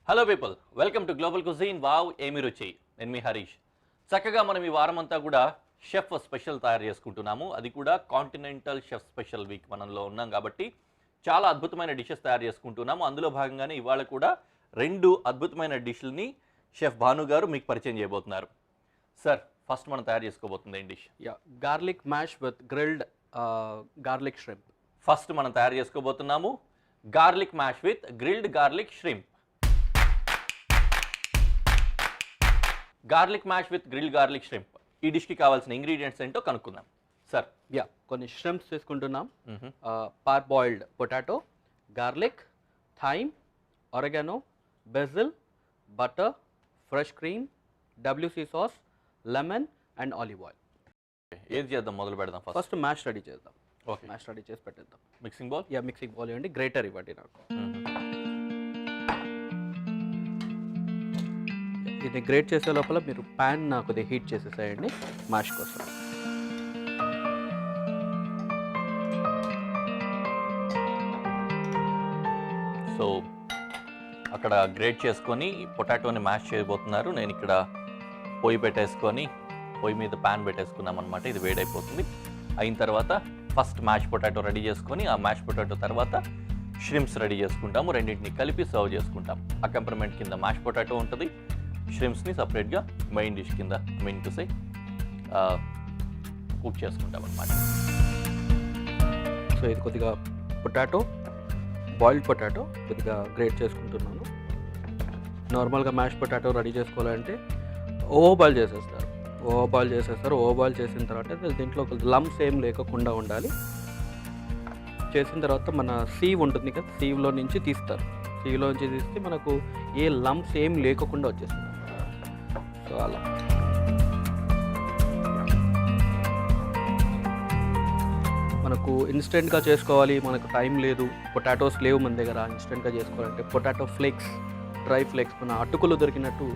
Hello people, welcome to global cuisine. Wow ఏమి రుచి. నేను మీ హరీష్. చక్కగా మనం ఈ వారమంతా కూడా షెఫ్ స్పెషల్ తయారు చేసుకుంటున్నాము. అది కూడా కాంటినెంటల్ షెఫ్ స్పెషల్ వీక్ మనలో ఉన్నాం కాబట్టి చాలా అద్భుతమైన డిషెస్ తయారు చేసుకుంటున్నాము. అందులో భాగంగానే ఇవాళ కూడా 2 అద్భుతమైన డిష్లని షెఫ్ భాను గారు మీకు పరిచయం చేయబోతున్నారు. సార్, ఫస్ట్ మనం తయారు చేసుకోబోతుంది ఏం dish? Garlic mash with grilled garlic shrimp. First మనం తయారు చేసుకోబోతున్నాము garlic mash with grilled garlic shrimp. Garlic mash with grilled garlic shrimp. ఈ డిష్కి కావాల్సిన ఇంగ్రీడియంట్స్ ఏంటో కనుక్కుందాం. సార్, కొన్ని ష్రింప్స్ తీసుకుంటున్నాం. Par boiled potato, garlic, thyme, oregano, basil, butter, fresh cream, WC sauce, lemon and olive oil. ఏది చేద్దాం? మొదలు పెడదాం. ఫస్ట్ మ్యాష్ రెడీ చేద్దాం. ఓకే, మ్యాష్ రెడీ చేసి పెట్టేద్దాం. Mixing bowl. మిక్సింగ్ బౌల్ ఇవ్వండి. గ్రేటర్ ఇవ్వండి నాకు. ఇది గ్రేట్ చేసే లోపల మీరు ప్యాన్ కొద్దిగా హీట్ చేసేసేయండి మ్యాష్ కోసం. సో అక్కడ గ్రేట్ చేసుకొని పొటాటోని మ్యాష్ చేయబోతున్నారు. నేను ఇక్కడ పొయ్యి పెట్టేసుకొని పొయ్యి మీద ప్యాన్ పెట్టేసుకున్నాం అనమాట. ఇది వేడైపోతుంది. అయిన తర్వాత ఫస్ట్ మ్యాష్ పొటాటో రెడీ చేసుకొని ఆ మ్యాష్ పొటాటో తర్వాత ష్రింప్స్ రెడీ చేసుకుంటాము. రెండింటిని కలిపి సర్వ్ చేసుకుంటాం. అకంపర్మెంట్ కింద మ్యాష్ పొటాటో ఉంటుంది, ష్రింప్స్ని సపరేట్గా మెయిన్ డిష్ కింద కుక్ చేసుకుంటాం అనమాట. సో ఇది కొద్దిగా పొటాటో, బాయిల్డ్ పొటాటో కొద్దిగా గ్రేట్ చేసుకుంటున్నాను. నార్మల్గా మ్యాష్ పొటాటో రెడీ చేసుకోవాలంటే ఓవర్ బాయిల్ చేసేస్తారు. ఓవర్ బాయిల్ చేసిన తర్వాత దీంట్లో లమ్స్ ఏం లేకుండా ఉండాలి. చేసిన తర్వాత మన సీవ్ ఉంటుంది కదా, సీవ్లో నుంచి తీస్తారు. సీవ్లో నుంచి తీస్తే మనకు ఏ లమ్స్ ఏం లేకుండా వచ్చేస్తుంది. సో అలా మనకు ఇన్స్టెంట్గా చేసుకోవాలి, మనకు టైం లేదు, పొటాటోస్ లేవు మన దగ్గర, ఇన్స్టెంట్గా చేసుకోవాలంటే పొటాటో ఫ్లేక్స్, డ్రై ఫ్లేక్స్, మన అటుకులు దొరికినట్టు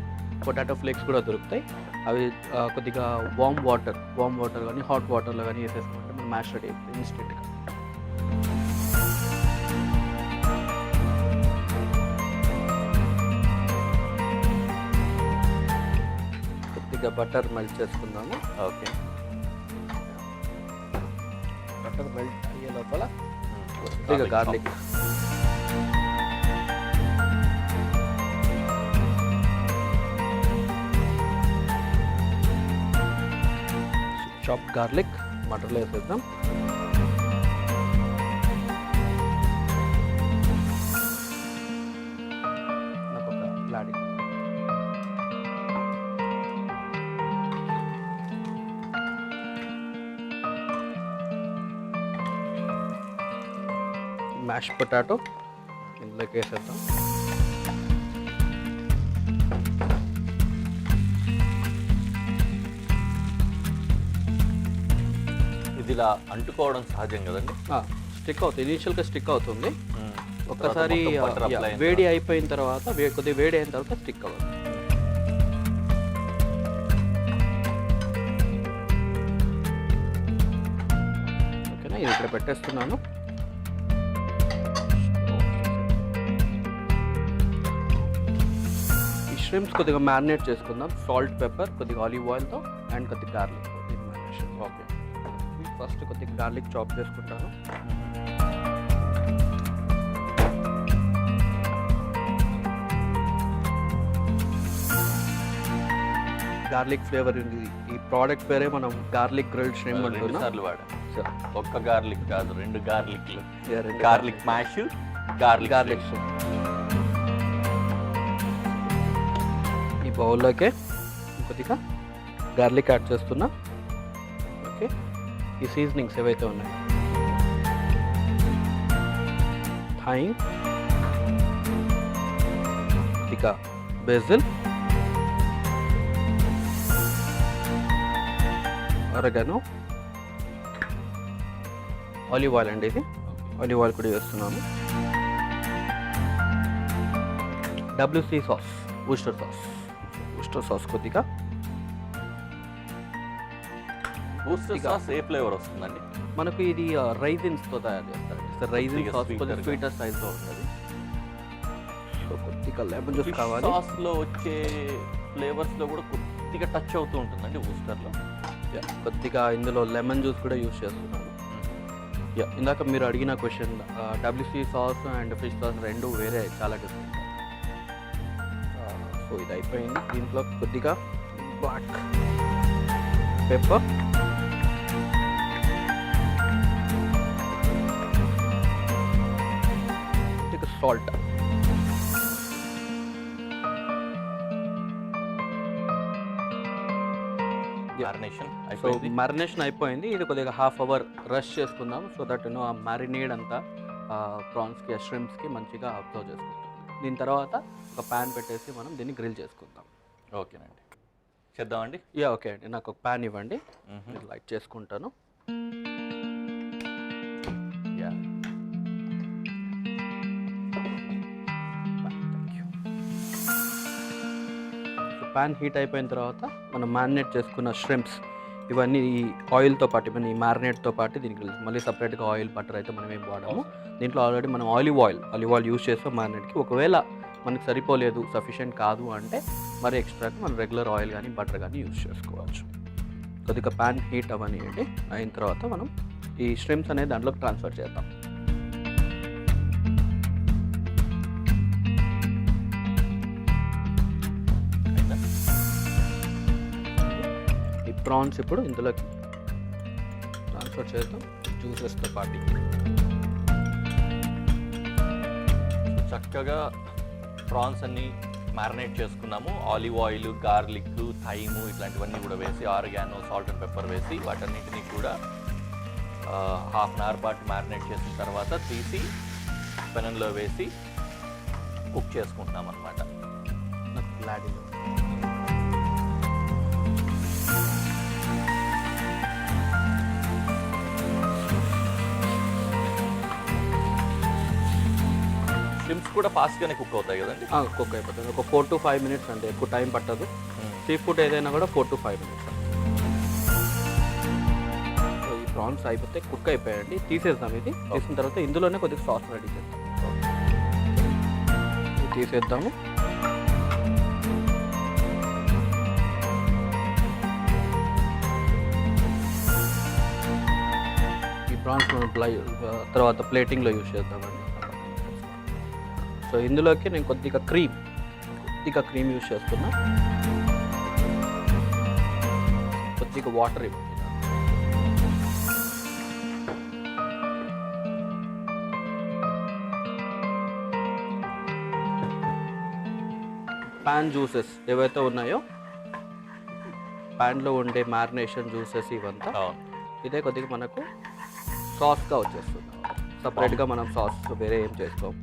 పొటాటో ఫ్లేక్స్ కూడా దొరుకుతాయి. అవి కొద్దిగా వామ్ వాటర్ కానీ హాట్ వాటర్లో కానీ వేసేసుకుంటే మనం మ్యాష్ రెడీ అయిపోతుంది ఇన్స్టెంట్గా. కొద్దిగా బటర్ మెల్ట్ చేసుకుందాము. ఓకే, బటర్ మెల్ట్ అయ్యే లోపల కొద్దిగా గార్లిక్, చాప్ గార్లిక్ మటర్లో వేసేద్దాం. నాకు ఒక లాడి మ్యాష్ పొటాటో ఇందులోకి వేసేద్దాం. ఇది ఇలా అంటుకోవడం సహజం కదండి. స్టిక్ అవుతుంది, ఇనీషియల్గా స్టిక్ అవుతుంది. ఒక్కసారి వేడి అయిపోయిన తర్వాత కొద్దిగా వేడి అయిన తర్వాత స్టిక్ అవ్వదు. ఓకేనా, ఇది ఇక్కడ పెట్టేస్తున్నాను. ష్రింప్స్ కొద్దిగా మ్యారినేట్ చేసుకుందాం. సాల్ట్, పెప్పర్, కొద్దిగా ఆలివ్ ఆయిల్తో అండ్ కొద్దిగా గార్లిక్ మ్యారినేషన్. ఓకే, ఫస్ట్ కొద్దిగా గార్లిక్ చాప్ చేసుకుంటాను. గార్లిక్ ఫ్లేవర్ ఉంది. ఈ ప్రోడక్ట్ పేరే మనం గార్లిక్ గ్రిల్డ్ ష్రింప్ అంటున్నాం. సార్లు వాడా. ఒక్క గార్లిక్ కాదు, 2 గార్లిక్లు. Garlic mash, garlic shrimp. ఈ బౌల్లోకే కొద్దిగా గార్లిక్ యాడ్ చేస్తున్నా. ఓకే, ఈ సీజనింగ్స్ ఏవైతే ఉన్నాయి, థైమ్, కొద్దిగా బెజిల్, ఒరిగానో, ఆలివ్ ఆయిల్ అండి. ఇది ఆలివ్ ఆయిల్ కూడా వేస్తున్నాను. WC సాస్, ఊస్టర్ సాస్ కొద్దిగా. ఊస్టర్ సాస్ ఏ ఫ్లేవర్ వస్తుందండి? మనకు ఇది రైజిన్స్తో తయారు చేస్తారు. రైజిన్ సాస్ కొంచెం స్వీటర్ సైజ్లో ఉంటుంది. సో కొద్దిగా లెమన్ జ్యూస్ ఫిష్ కావాలి. సాస్లో వచ్చే ఫ్లేవర్స్లో కూడా కొద్దిగా టచ్ అవుతూ ఉంటుందండి ఊస్టర్లో. కొద్దిగా ఇందులో లెమన్ జ్యూస్ కూడా యూస్ చేస్తున్నాను. ఇందాక మీరు అడిగిన question, WC sauce and fish sauce రెండు వేరే, చాలా డిఫరెంట్. సో ఇది అయిపోయింది. దీంట్లో కొద్దిగా బ్లాక్ పెప్పర్, కొద్దిగా సాల్ట్. మ్యారినేషన్ సో అయిపోయింది. మ్యారినేషన్ అయిపోయింది. ఇది కొద్దిగా హాఫ్ అవర్ రష్ చేసుకుందాం, సో దట్ ఆ మ్యారినేడ్ అంతా ప్రాన్స్కి ష్రింప్స్కి మంచిగా అబ్జర్వ్ చేసుకుంటాం. దీని తర్వాత ఒక ప్యాన్ పెట్టేసి మనం దీన్ని గ్రిల్ చేసుకుందాం. ఓకేనండి, చేద్దామండి. ఓకే అండి, నాకు ఒక ప్యాన్ ఇవ్వండి, నేను లైట్ చేసుకుంటాను. యా, ప్యాన్ హీట్ అయిపోయిన తర్వాత మనం మ్యారినేట్ చేసుకున్న ష్రింప్స్ ఇవన్నీ ఈ ఆయిల్తో పాటు, మన ఈ మ్యారినేట్తో పాటు దీనికి మళ్ళీ సపరేట్గా ఆయిల్ బటర్ అయితే మనం ఏం వాడము. దీంట్లో ఆల్రెడీ మనం ఆలివ్ ఆయిల్ యూస్ చేస్తాం మ్యారినేట్కి. ఒకవేళ మనకు సరిపోలేదు, సఫిషియెంట్ కాదు అంటే మరి ఎక్స్ట్రాగా మనం రెగ్యులర్ ఆయిల్ కానీ బటర్ కానీ యూస్ చేసుకోవచ్చు. కొద్దిగా ప్యాన్ హీట్ అవనియండి. అయిన తర్వాత మనం ఈ ష్రింప్స్ అనేది దాంట్లోకి ట్రాన్స్ఫర్ చేద్దాం. ప్రాన్స్ ఇప్పుడు ఇందులోకి ట్రాన్స్ఫర్ చేద్దాం జ్యూసెస్తో పాటు. చక్కగా ప్రాన్స్ అన్ని మ్యారినేట్ చేసుకున్నాము. ఆలివ్ ఆయిల్, గార్లిక్, థైము ఇట్లాంటివన్నీ కూడా వేసి, ఆరిగానో, సాల్ట్ అండ్ పెప్పర్ వేసి వాటన్నిటిని కూడా హాఫ్ అన్ అవర్ పాటు మ్యారినేట్ చేసిన తర్వాత తీసి పెనంలో వేసి కుక్ చేసుకుంటున్నాం అన్నమాట. లాడీలో షింప్స్ కూడా ఫాస్ట్గానే కుక్ అవుతాయి కదండి? కుక్ అయిపోతుంది. ఒక 4 to 5 minutes అండి, ఎక్కువ టైం పట్టదు. సీ ఫుడ్ ఏదైనా కూడా 4 to 5 minutes. సో ఈ ప్రాన్స్ అయిపోతే కుక్ అయిపోయాయండి, తీసేద్దాం. ఇది తీసిన తర్వాత ఇందులోనే కొద్దిగా సాస్ రెడీ చేద్దాం. తీసేద్దాము. ఈ ప్రాన్స్ మనం తర్వాత ప్లేటింగ్లో యూస్ చేద్దామండి. సో ఇందులోకి నేను కొద్దిగా క్రీమ్ యూస్ చేస్తున్నా. కొద్దిగా వాటర్ ఇవ్వండి. ప్యాన్ జ్యూసెస్ ఏవైతే ఉన్నాయో, ప్యాన్లో ఉండే మ్యారినేషన్ జ్యూసెస్ ఇవంతా ఇదే కొద్దిగా మనకు సాస్గా వచ్చేస్తుంది. సపరేట్గా మనం సాస్ వేరే ఏం చేసుకోం.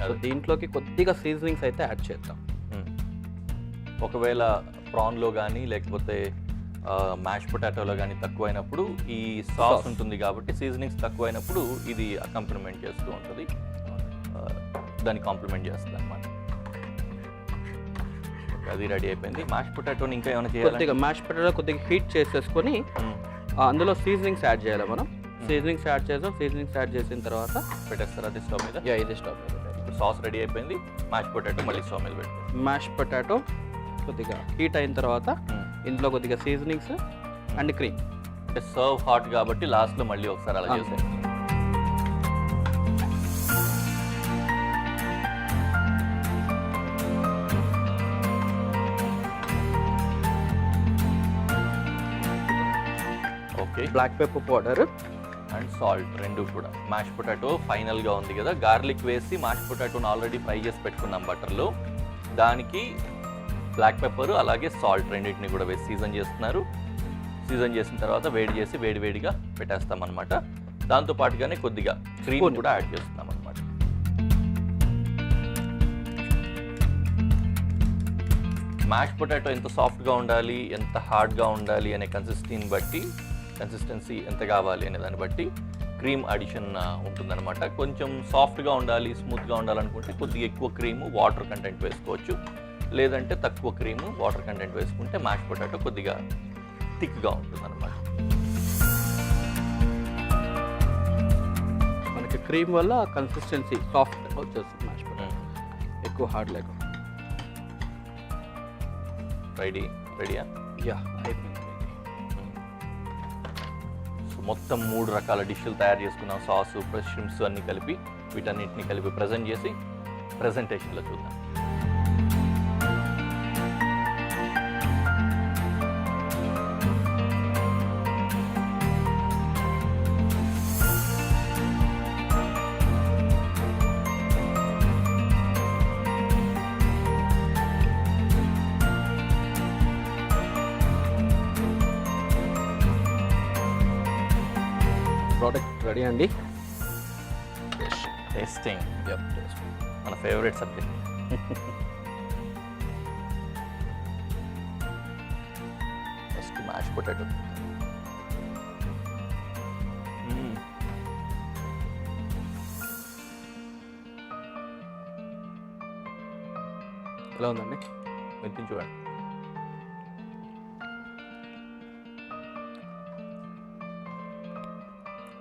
సో దీంట్లోకి కొద్దిగా సీజనింగ్స్ అయితే యాడ్ చేద్దాం. ఒకవేళ ప్రాన్లో కానీ లేకపోతే మ్యాష్ పొటాటోలో కానీ తక్కువైనప్పుడు ఈ సాస్ ఉంటుంది కాబట్టి, సీజనింగ్స్ తక్కువైనప్పుడు ఇది అకంప్లిమెంట్ చేస్తూ ఉంటుంది, దాన్ని కాంప్లిమెంట్ చేస్తుంది అనమాట. అది రెడీ అయిపోయింది. మ్యాష్ పొటాటోని ఇంకా ఏమైనా చేయాలి? కొద్దిగా మ్యాష్ పొటాటో కొద్దిగా హీట్ చేసేసుకొని అందులో సీజనింగ్స్ యాడ్ చేయాలి మనం. సీజనింగ్స్ యాడ్ చేద్దాం. సీజనింగ్స్ యాడ్ చేసిన తర్వాత పెట్టేస్తారు అది స్టవ్ మీద. ఇది స్టవ్ మీద. ఇప్పుడు సాస్ రెడీ అయిపోయింది. మ్యాష్ పొటాటో మళ్ళీ స్టవ్ మీద పెట్టారు. మ్యాష్ పొటాటో కొద్దిగా హీట్ అయిన తర్వాత ఇందులో కొద్దిగా సీజనింగ్స్ అండ్ క్రీమ్. అంటే సర్వ్ హాట్ కాబట్టి లాస్ట్లో మళ్ళీ ఒకసారి అలా చేసారు. Okay, black pepper powder and salt రెండు కూడా. మ్యాష్ పొటాటో ఫైనల్గా ఉంది కదా, గార్లిక్ వేసి మ్యాష్ పొటాటోని ఆల్రెడీ ఫ్రై చేసి పెట్టుకున్నాం బటర్లో. దానికి బ్లాక్ పెప్పర్ అలాగే సాల్ట్ రెండింటిని కూడా వేసి సీజన్ చేస్తున్నారు. సీజన్ చేసిన తర్వాత వేడి చేసి వేడివేడిగా పెట్టేస్తాం అనమాట. దాంతోపాటుగానే కొద్దిగా క్రీమ్ కూడా యాడ్ చేస్తున్నాం అనమాట. మ్యాష్ పొటాటో ఎంత సాఫ్ట్గా ఉండాలి, ఎంత హార్డ్గా ఉండాలి అనే కన్సిస్టెన్సీ ఎంత కావాలి అనే దాన్ని బట్టి క్రీమ్ అడిషన్ ఉంటుందన్నమాట. కొంచెం సాఫ్ట్గా ఉండాలి, స్మూత్గా ఉండాలనుకుంటే కొద్దిగా ఎక్కువ క్రీము, వాటర్ కంటెంట్ వేసుకోవచ్చు. లేదంటే తక్కువ క్రీము, వాటర్ కంటెంట్ వేసుకుంటే మ్యాష్ పొటాటో కొద్దిగా థిక్గా ఉంటుందన్నమాట. మనకి క్రీమ్ వల్ల కన్సిస్టెన్సీ సాఫ్ట్గా వచ్చేస్తుంది మ్యాష్ పొటాటో. ఎక్కువ హార్డ్ లేక. రెడీయా? యా, అయిపోయింది. సో మొత్తం 3 రకాల డిష్లు తయారు చేసుకున్నాం. సాసు ప్లస్ షిమ్స్ అన్నీ కలిపి వీటన్నిటిని కలిపి ప్రజెంట్ చేసి ప్రజెంటేషన్లో చూద్దాం. ప్రోడక్ట్ రెడీ అండి. టేస్టింగ్ యప్, మన favourite subject. First mash potato. ఎలా ఉందండి? మెత్తిని చూడండి.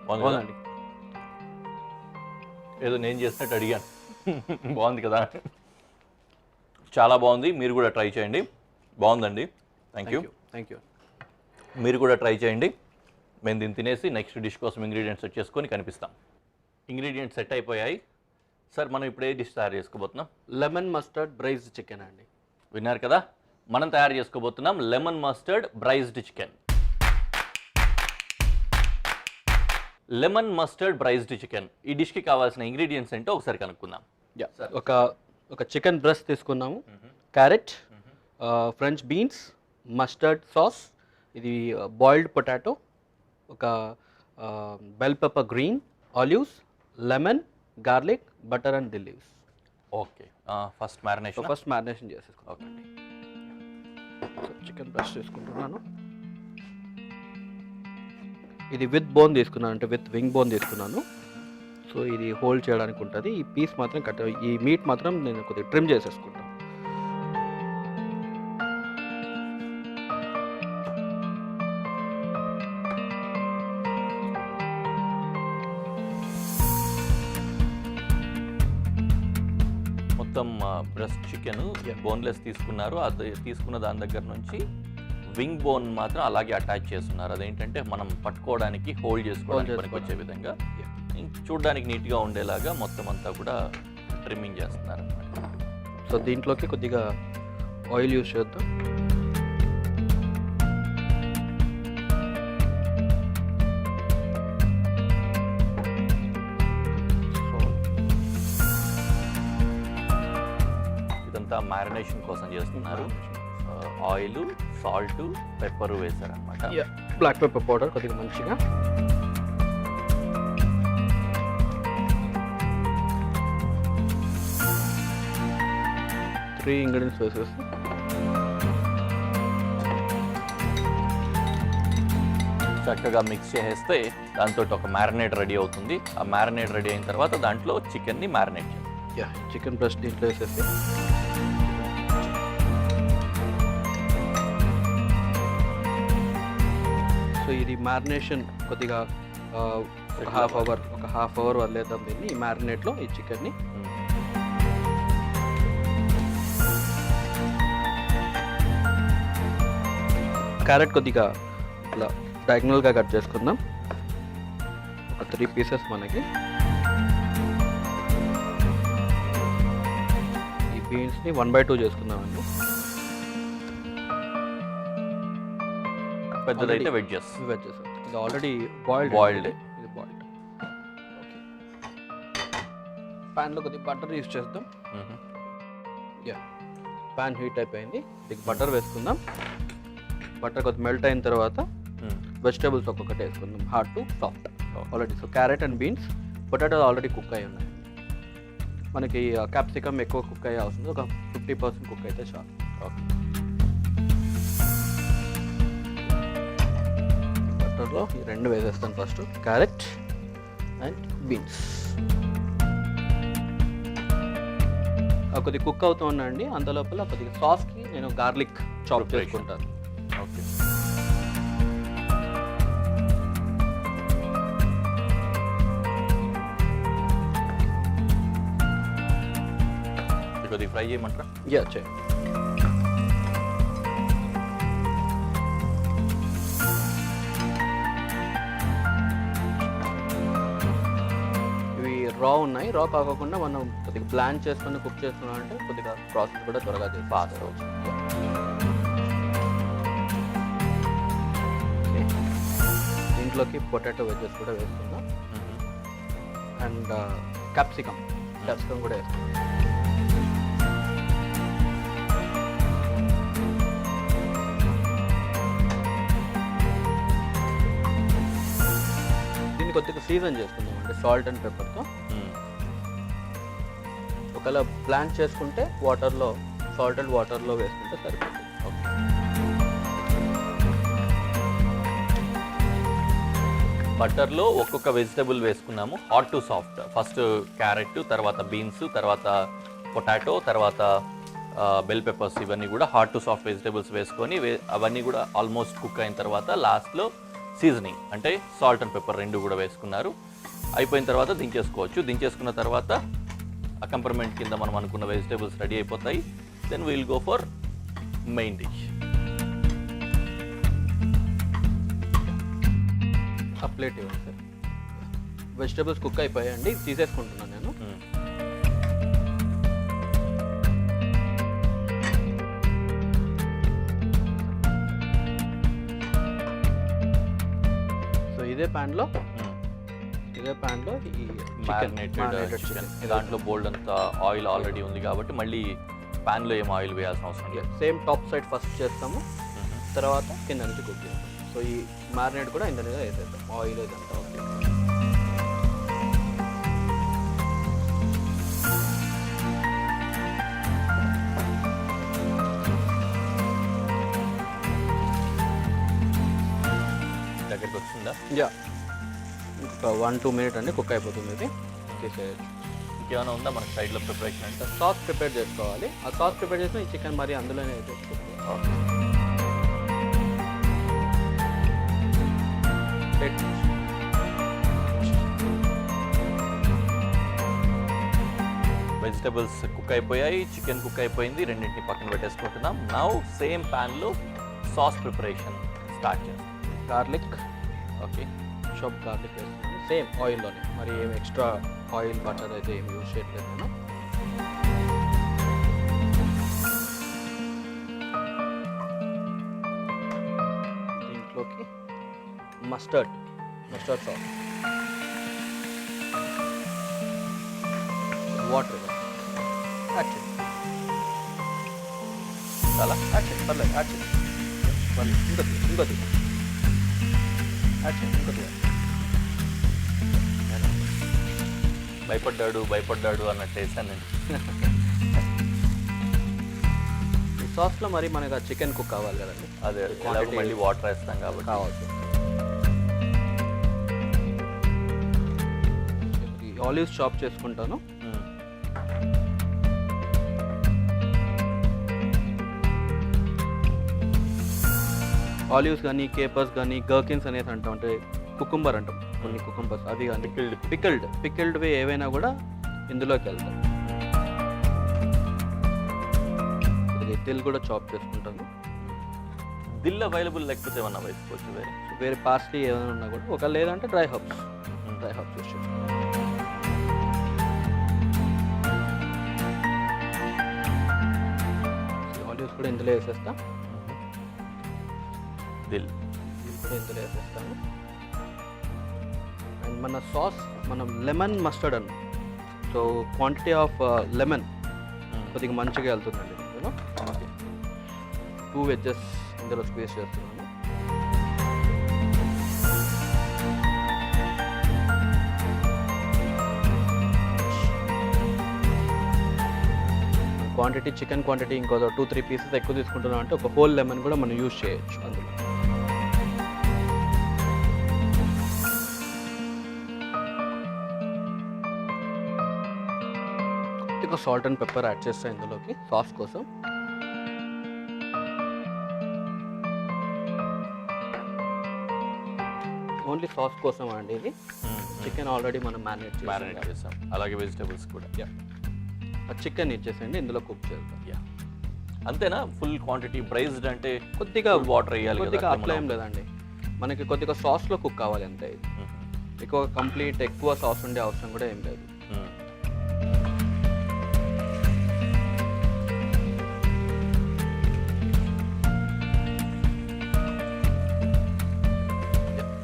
బాగుందండి. ఏదో నేను చేసినట్టు అడిగాను. బాగుంది కదా? చాలా బాగుంది. మీరు కూడా ట్రై చేయండి. బాగుందండి. Thank you. మీరు కూడా ట్రై చేయండి. మేము దీన్ని తినేసి నెక్స్ట్ డిష్ కోసం ఇంగ్రీడియంట్స్ వచ్చేసుకొని కనిపిస్తాం. ఇంగ్రీడియంట్స్ సెట్ అయిపోయాయి. సార్, మనం ఇప్పుడు ఏ డిష్ తయారు చేసుకోబోతున్నాం? లెమన్ మస్టర్డ్ బ్రైజ్డ్ చికెన్ అండి. విన్నారు కదా, మనం తయారు చేసుకోబోతున్నాం lemon mustard braised chicken. Lemon mustard braised chicken. ఈ డిష్కి కావాల్సిన ఇంగ్రీడియంట్స్ ఏంటో ఒకసారి కనుక్కుందాం. ఒక చికెన్ బ్రెస్ట్ తీసుకున్నాము, carrot, french beans, mustard sauce, ఇది బాయిల్డ్ పొటాటో, ఒక bell pepper green, olives, lemon, garlic, butter and dill leaves. Okay, first marination చేసేసుకుంటాం. ఓకే అండి. చికెన్ బ్రెస్ట్ తీసుకుంటున్నాను. ఇది విత్ బోన్ తీసుకున్నాను, అంటే విత్ వింగ్ బోన్ తీసుకున్నాను. సో ఇది హోల్డ్ చేయడానికి ఉంటుంది. ఈ పీస్ మాత్రం ఈ మీట్ మాత్రం నేను కొద్దిగా ట్రిమ్ చేసేసుకుంటాను. మొత్తం బ్రెస్ట్ చికెన్ బోన్లెస్ తీసుకున్నారు. అది తీసుకున్న దాని దగ్గర నుంచి వింగ్ బోన్ మాత్రం అలాగే అటాచ్ చేస్తున్నారు. అదేంటంటే మనం పట్టుకోవడానికి హోల్డ్ చేసుకోవడానికి పనికొచ్చే విధంగా, చూడడానికి నీట్గా ఉండేలాగా మొత్తం అంతా కూడా ట్రిమ్మింగ్ చేస్తున్నారు అన్నమాట. సో దీంట్లోకి కొద్దిగా ఆయిల్ యూజ్ చేద్దాం. ఇదంతా మ్యారినేషన్ కోసం చేస్తున్నారు. ఆయిల్, సాల్ట్, పెప్పర్ వేశారనమాట. బ్లాక్ పెప్పర్ పౌడర్ కొద్దిగా మంచిగా. త్రీ ఇంగ్రీడియంట్స్ వేసేసి చక్కగా మిక్స్ చేసేస్తే దాంతో ఒక మ్యారినేట్ రెడీ అవుతుంది. ఆ మ్యారినేట్ రెడీ అయిన తర్వాత దాంట్లో చికెన్ని మ్యారినేట్ చేయాలి. చికెన్ బ్రెస్ట్ దీంట్లో వేసేసి సో ఇది మ్యారినేషన్ కొద్దిగా ఒక హాఫ్ అవర్ వదిలేద్దాం దీన్ని. ఈ మ్యారినేట్లో ఈ చికెన్ని క్యారెట్ కొద్దిగా ఇట్లా డయాగ్నల్గా కట్ చేసుకుందాం. ఒక 3 పీసెస్ మనకి. ఈ బీన్స్ని 1/2 చేసుకుందామండి. పెద్దదైతే వెజ్జెస్. ఇది ఆల్రెడీ బాయిల్డ్. ఇది బాయిల్డ్. ఓకే, ప్యాన్లో కొద్దిగా బటర్ యూస్ చేద్దాం. ప్యాన్ హీట్ అయిపోయింది. దీనికి బటర్ వేసుకుందాం. బటర్ కొద్దిగా మెల్ట్ అయిన తర్వాత వెజిటేబుల్స్ ఒక్కొక్కటి వేసుకుందాం, hard to soft already. So carrot and beans, potatoes already cook అయి ఉన్నాయి. మనకి క్యాప్సికమ్ ఎక్కువ కుక్ అయ్యే అవసరం, ఒక 50% కుక్ అయితే చాలు. ఓకే, బటర్లో ఈ రెండు వేసేస్తాను. ఫస్ట్ క్యారెట్ అండ్ బీన్స్ కొద్దిగా కుక్ అవుతూ ఉన్నాయండి. అంతలోపల కొద్దిగా సాస్కి నేను గార్లిక్ చాప్ చేసుకుంటాను. ఓకే, కొద్దిగా ఫ్రై చేయమంటారా? యా చేయండి. ఇవి రా ఉన్నాయి. రా కాకుండా మనం కొద్దిగా ప్లాన్ చేసుకుని కుక్ చేసుకున్నాం అంటే కొద్దిగా ప్రాసెస్ కూడా త్వరగా చేసి Fast. దీంట్లోకి పొటాటో వెజెస్ కూడా వేస్తున్నాం అండ్ క్యాప్సికమ్ కూడా వేస్తున్నాం. దీన్ని కొద్దిగా సీజన్ చేసుకుందాం అంటే సాల్ట్ అండ్ పెప్పర్తో. ఒకవేళ ప్లాన్ చేసుకుంటే సాల్ట్ అండ్ వాటర్లో వేసుకుంటే సరిపోతుంది. ఓకే. బటర్లో ఒక్కొక్క వెజిటబుల్ వేసుకున్నాము, hot to soft. First carrot, తర్వాత బీన్స్, తర్వాత పొటాటో, తర్వాత బెల్ పెప్పర్స్, ఇవన్నీ కూడా హాట్ టు సాఫ్ట్ వెజిటబుల్స్ వేసుకొని అవన్నీ కూడా ఆల్మోస్ట్ కుక్ అయిన తర్వాత లాస్ట్లో సీజనింగ్ అంటే సాల్ట్ అండ్ పెప్పర్ రెండు కూడా వేసుకున్నారు. అయిపోయిన తర్వాత దించేసుకోవచ్చు. దించేసుకున్న తర్వాత అకంపర్మెంట్ కింద మనం అనుకున్న వెజిటబుల్స్ రెడీ అయిపోతాయి. Then will go for main dish. ఆ ప్లేట్ ఇవ్వండి సార్. వెజిటబుల్స్ కుక్ అయిపోయాయండి, తీసేసుకుంటున్నాను నేను. సో ఇదే ప్యాన్లో ఈ మ్యారినేటెడ్ చికెన్, దాంట్లో బోల్డ్ అంత ఆయిల్ ఆల్రెడీ ఉంది కాబట్టి మళ్ళీ ప్యాన్లో ఏం ఆయిల్ వేయాల్సిన అవసరం లేదు. సేమ్ టాప్ సైడ్ ఫస్ట్ చేస్తాము, తర్వాత కింద నుంచి కుక్ చేస్తాం. సో ఈ మ్యారినేట్ కూడా ఇందులో వేసేద్దాం, ఆయిల్ ఇదంతా. ఓకే. దగ్గరికి వచ్చిందా? యా, ఇంకా 1-2 మినిట్ అండి కుక్ అయిపోతుంది. ఇది తీసేయచ్చు. ఇంకేమైనా ఉందా మనకి సైడ్లో ప్రిపరేషన్ అంటే? సాస్ ప్రిపేర్ చేసుకోవాలి. ఆ సాస్ ప్రిపేర్ చేసిన ఈ చికెన్ మరి అందులోనే వేసేసుకోవాలి. వెజిటబుల్స్ కుక్ అయిపోయాయి, చికెన్ కుక్ అయిపోయింది, రెండింటిని పక్కన పెట్టేసుకుంటున్నాం. నౌ సేమ్ ప్యాన్లో సాస్ ప్రిపరేషన్ స్టార్ట్ చేస్తాం. గార్లిక్, ఓకే, షాప్ గార్లిక్ వేస్తున్నాను సేమ్ ఆయిల్లోనే. మరి ఏం ఎక్స్ట్రా ఆయిల్ బటర్ అయితే ఏమి యూజ్ చేయట్లేదు నేను. దీంట్లోకి మస్టర్డ్ సాస్, వాటర్ యాడ్ చేయండి. చాలా యాడ్ చేయండి, పర్లేదు యాడ్ చేయండి. పర్లేదు, ఇంకొద్ది యాడ్ చేయండి, ఇంకొద్ది. భయపడ్డాడు అన్నట్టు వేసాను నేను. ఈ సాస్లో మరి మనకు ఆ చికెన్ కుక్ కావాలి కదండి, అదే ఎలాగో మళ్ళీ వాటర్ వేస్తాం కాబట్టి కావాలి. ఆలివ్స్ చాప్ చేసుకుంటాను. ఆలివ్స్ కానీ, కేపర్స్ కానీ, గర్కిన్స్ అనేది అంటాం, అంటే కుకుంబర్ అంటాం కొన్ని కుకుంబర్స్, అవి కానీ పికిల్డ్వి ఏవైనా కూడా ఇందులోకి వెళ్తాయి. దిల్ కూడా చాప్ చేసుకుంటాను. దిల్ అవైలబుల్ లేకపోతే ఏమన్నా వేసుకోవచ్చు వేరే పార్స్లీ ఏమైనా ఉన్నా కూడా, ఒక లేదంటే డ్రై హర్బ్స్ యూస్ చేసుకోవచ్చు. ఆలివ్స్ కూడా ఇందులో వేసేస్తా. దిల్ కూడా ఇందులో వేసేస్తాను. అండ్ మన సాస్ మనం లెమన్ మస్టర్డ్ అన్న, సో క్వాంటిటీ ఆఫ్ లెమన్ కొద్దిగా మంచిగా వెళ్తుందండి ఇందులో. 2 వెజ్జెస్ ఇందులో స్క్వీజ్ చేస్తున్నాను. క్వాంటిటీ చికెన్ క్వాంటిటీ ఇంకో 2-3 పీసెస్ ఎక్కువ తీసుకుంటున్నాం అంటే ఒక హోల్ లెమన్ కూడా మనం యూజ్ చేయొచ్చు అందులో. కొద్దిగా సాల్ట్ అండ్ పెప్పర్ యాడ్ చేస్తాను ఇందులోకి సాస్ కోసం. ఓన్లీ సాస్ కోసం అండి ఇది. చికెన్ ఆల్రెడీ మనం మ్యారినేట్ చేసాం, అలాగే వెజిటబుల్స్ కూడా. ఆ చికెన్ ఇచ్చేసేయండి, ఇందులో కుక్ చేద్దాం. యా, అంతేనా? ఫుల్ క్వాంటిటీ బ్రైజ్డ్ అంటే కొద్దిగా వాటర్ వేయాలి కొద్దిగా కదా? అట్లా ఏం లేదండి, మనకి కొద్దిగా సాస్లో కుక్ కావాలి అంతే. ఇది ఎక్కువ కంప్లీట్ ఎక్కువ సాస్ ఉండే అవసరం కూడా ఏం లేదు.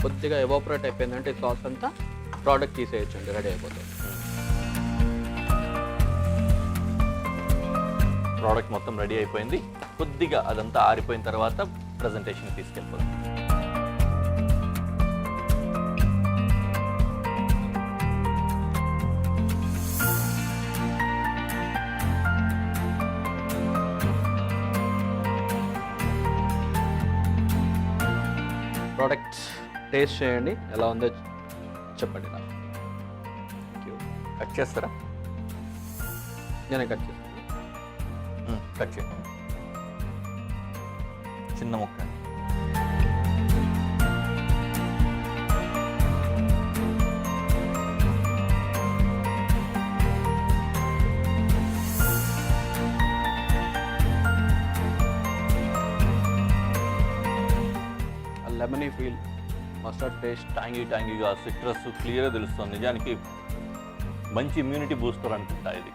కొద్దిగా ఎవాపరేట్ అయిపోయిందంటే సాస్ అంతా ప్రోడక్ట్ తీసేయచ్చండి, రెడీ అయిపోతుంది. ప్రోడక్ట్ మొత్తం రెడీ అయిపోయింది. కొద్దిగా అదంతా ఆరిపోయిన తర్వాత ప్రజెంటేషన్ తీసుకెళ్ళిపోతుంది. ప్రోడక్ట్స్ టేస్ట్ చేయండి, ఎలా ఉందో చెప్పండి నాకు. కట్ చేస్తారా? నేనే కట్ చేస్తాను. కట్ చేయండి, చిన్న ముక్క. లెమనీ ఫీల్, మస్టర్డ్ టేస్ట్, ట్యాంగీగా సిట్రస్ క్లియర్గా తెలుస్తుంది. నిజానికి మంచి ఇమ్యూనిటీ బూస్టర్ అనుకుంటా ఇది.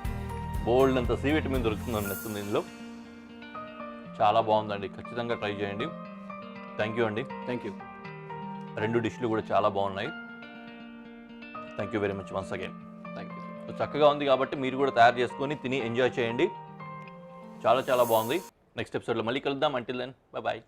బోల్డ్ అంత సి విటమిన్ దొరుకుతుంది అనిపిస్తుంది ఇందులో. చాలా బాగుందండి, ఖచ్చితంగా ట్రై చేయండి. థ్యాంక్ యూ అండి. Thank you. 2 డిష్లు కూడా చాలా బాగున్నాయి. Thank you very much once again. Thank you. చక్కగా ఉంది కాబట్టి మీరు కూడా తయారు చేసుకొని తిని ఎంజాయ్ చేయండి. చాలా చాలా బాగుంది. నెక్స్ట్ ఎపిసోడ్లో మళ్ళీ కలుద్దాం. Until then, bye.